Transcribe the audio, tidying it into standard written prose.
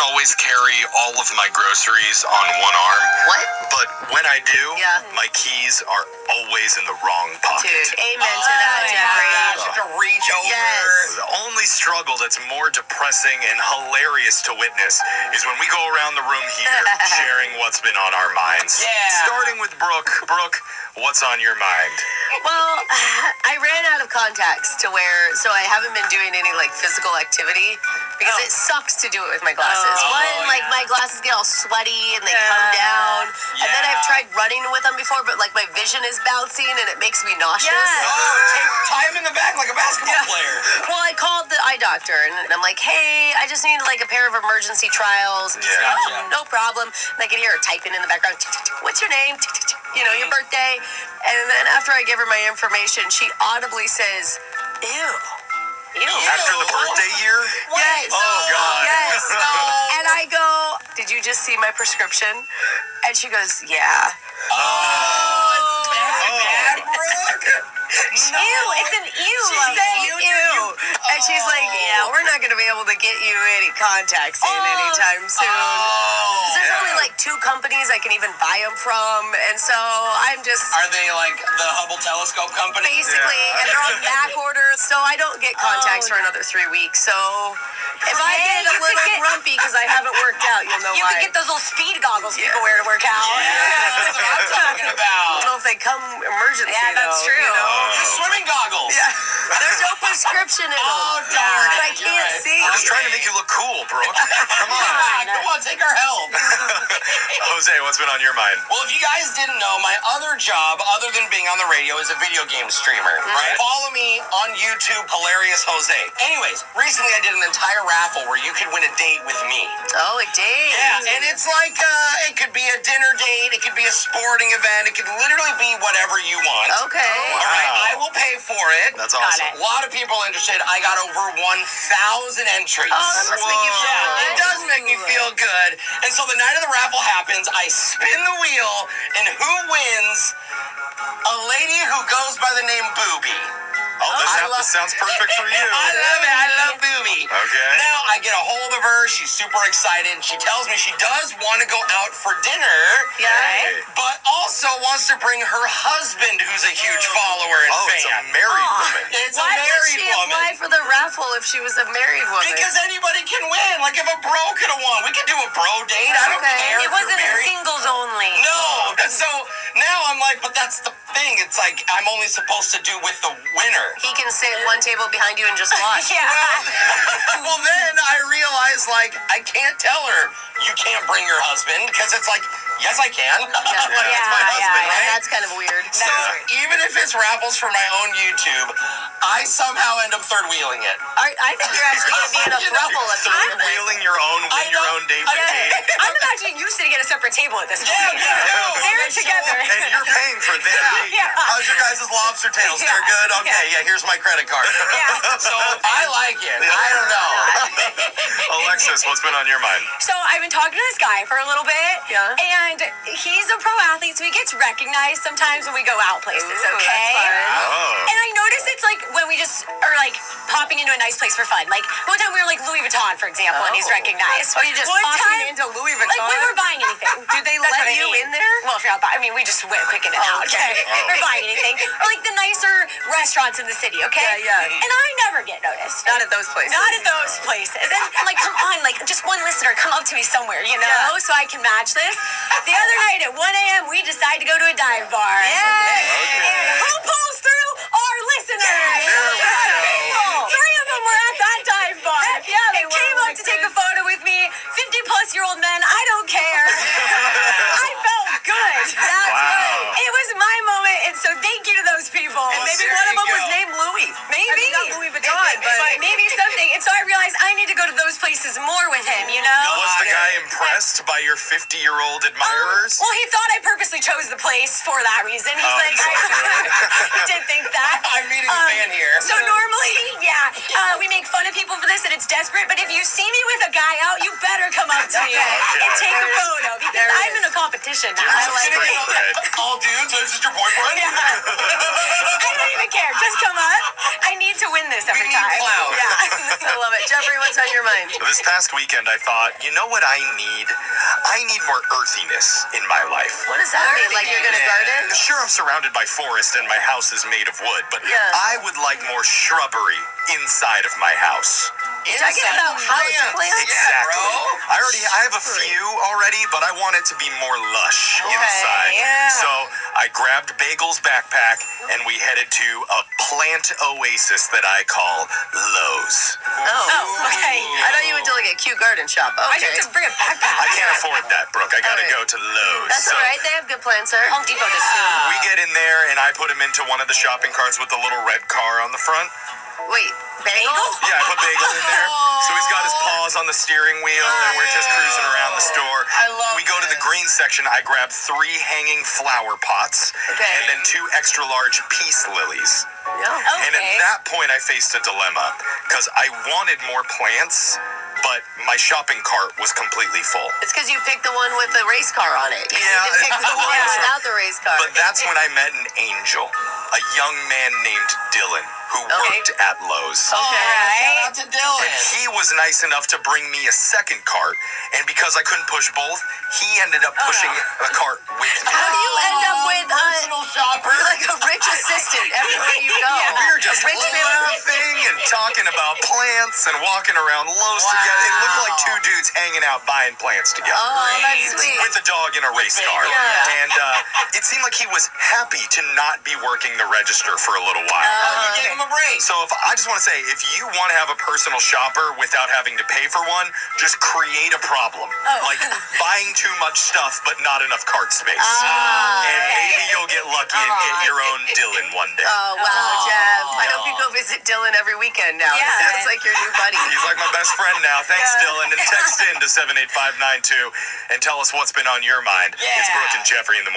always carry all of my groceries on one arm. What? But when I do, Yeah. my keys are always in the wrong pocket. Dude, amen to that, Jeffrey. You have to reach over. Yes. The only struggle that's more depressing and hilarious to witness is when we go around the room here sharing what's been on our minds. Yeah. Starting with Brooke. Brooke, what's on your mind? Well, I ran out of contacts to wear, so I haven't been doing any like physical activity because it sucks to do it with my glasses. My glasses get all sweaty and they come down. And then I've tried running with them before, but like my vision is bouncing and it makes me nauseous. Tie him in the back like a basketball player. Well, I called the eye doctor and I'm like, hey, I just need like a pair of emergency trials. Yeah. No problem. And I can hear her typing in the background. What's your name? You know, your birthday. And then after I give her my information, she audibly says, ew. After the birthday year? Yes. Oh, God. Yes. And I go, did you just see my prescription? And she goes, yeah. It's bad, Brooke. Ew, it's an ew. She said ew. And she's like, yeah, we're not going to be able to get you any contacts in anytime soon. There's only like 2 companies I can even buy them from. And so I'm just... Are they like the Hubble Telescope Company? Basically, and they're on back order, so I don't get contacts for another 3 weeks. So if I get a little grumpy because I haven't worked out, you'll know You why. could get those little speed goggles people wear to work out. That's what I'm talking I about. don't know if they come emergency, Yeah, that's though, true. You know? The swimming goggles. Yeah. There's no prescription in them. Oh, darn it. I can't see. I'm just trying to make you look cool, Brooke. Come on. Come on, take our help. Jose, what's been on your mind? Well, if you guys didn't know, my other job, other than being on the radio, is a video game streamer. Right? Follow me on YouTube, Hilarious Jose. Anyways, recently I did an entire raffle where you could win a date with me. Oh, a date. Yeah, and it's like, it could be a dinner date, it could be a sporting event, it could literally be whatever you want. Okay. All right, I will pay for it. That's awesome. A lot of people interested. I got over 1,000 entries. Oh, that must make you feel Yeah, good. it does make me feel good. And so the night of the raffle happens, I spin the wheel, and who wins? A lady who goes by the name Booby. Oh, this sounds perfect for you. I love it. I love Booby. Okay. Now I get a hold of her. She's super excited. She tells me she does want to go out for dinner. Yeah. Hey. But also wants to bring her husband, who's a huge follower and Oh, fan. it's a married woman. It's Why a would married she woman. apply for the raffle if she was a married woman? Because anybody can win. Like if a bro could have won, we could do a bro date. I don't Okay. care. It if wasn't you're a married. singles only. No. So now I'm like, but that's the thing. It's like I'm only supposed to do with the winner. He can sit one table behind you and just watch. Yeah. Well, then I realized, like, I can't tell her you can't bring your husband because it's like, yes, I can. Like, it's my husband, yeah. right? And that's kind of weird. So even if it's raffles for my own YouTube, I somehow end up third wheeling it. I think you're actually going to be in a throuple at the end of this. Wheeling your own, win your own date with date. I'm imagining you sitting at a separate table at this point. Yeah, me too. They're together. And you're paying for their date. Yeah. How's your guys' lobster tails? They're good? Okay, yeah, here's my credit card. Yeah. So I like it. I don't know. Alexis, what's been on your mind? So I've been talking to this guy for a little bit. Yeah. And he's a pro athlete, so he gets recognized sometimes when we go out places, Ooh, okay? that's fun. Oh. And I notice it's like when we just are like popping into a nice place for fun. Like one time we were like Louis Vuitton, for example, and he's recognized. Oh, you just one popping time, into Louis Vuitton? Like we were buying anything. Did they That's let what I you mean. in there? Well, if you're not buying, I mean, we just went quick in and Oh, out. okay. We're buying anything. Or like the nicer restaurants in the city, okay? Yeah, yeah. And I never get noticed. Not at those places. Not at those places. And like, come on, like just one listener, come up to me somewhere, you know, Yeah. so I can match this. The other night at 1 a.m., we decide to go to a dive bar. Yay! And who pulls through? Our listeners. There we go. 3 of them were at that dive bar. Heck yeah, they and were, came up to take a photo with me. 50-plus-year-old men, I don't care. I felt good. That's Wow. right. It was my moment, and so thank you to those people. And Maybe there one of you them was go. named Louis. Maybe. I mean, not Louis Vuitton, but... maybe something. And so I realized I need to go to those places more with him, you know? Was the guy impressed by your 50-year-old admirers? Well, he thought I purposely chose the place for that reason. He's Oh, like, so I did think that. I'm meeting a fan here. So normally, we make fun of people for this and it's desperate, but if you see me with a guy out, you better come up to me and take a photo because I'm in a competition now. I like Street it. cred. All dudes, this is your boyfriend? I don't even care. Just come up. I need to win this every need time. clout. Yeah. I love it. Jeffrey, what's on your mind? This past weekend, I thought, you know what I need? I need more earthiness in my life. What does that mean? Like you're gonna garden? Sure, I'm surrounded by forest and my house is made of wood, but Yeah. I would like more shrubbery inside of my house. You're talking about house plants? Exactly. bro. I have a few already, but I want it to be more lush inside. yeah. So I grabbed Bagel's backpack and we headed to a plant oasis that I call Lowe's. Oh, okay. I thought you went to like a cute garden shop. I Okay. should just bring a backpack. I can't afford that, Brooke. I gotta Alright. go to Lowe's. That's So all right. They have good plants, sir. Home Depot does too. we get in there and I put him into one of the shopping carts with the little red car on the front. Wait, bagel? Yeah, I put Bagel in there. So he's got his paws on the steering wheel and we're just cruising around the store. I love We go to the this. green section. I grab 3 hanging flower pots Okay. and then 2 extra large peace lilies. Yeah. And at that point, I faced a dilemma because I wanted more plants, but my shopping cart was completely full. It's because you picked the one with the race car on it. You Yeah, didn't pick the one yeah. without the race car. But that's when I met an angel, a young man named Dylan, who worked at Lowe's. Oh, shout out to Dylan. He was nice enough to bring me a second cart, and because I couldn't push both, he ended up pushing the cart with me. How do you end up with personal shopper? like a rich assistant everywhere you go? We were just A rich family. laughing and talking about plants and walking around Lowe's together. It looked like 2 dudes hanging out buying plants together. Oh, that's sweet. With a dog in a race car. Yeah. And it seemed like he was happy to not be working the register for a little while. You gave him a break. So I just want to say, if you want to have a personal shopper without having to pay for one, just create a problem. Like buying too much stuff but not enough cart space. And maybe you'll get lucky and get your own Dylan one day. Oh, wow, Jeff. I hope you go visit Dylan every weekend now. Yeah. He sounds like your new buddy. He's like my best friend now. Thanks, Dylan. And text in to 78592 and tell us what's been on your mind. It's Brooke and Jeffrey in the morning.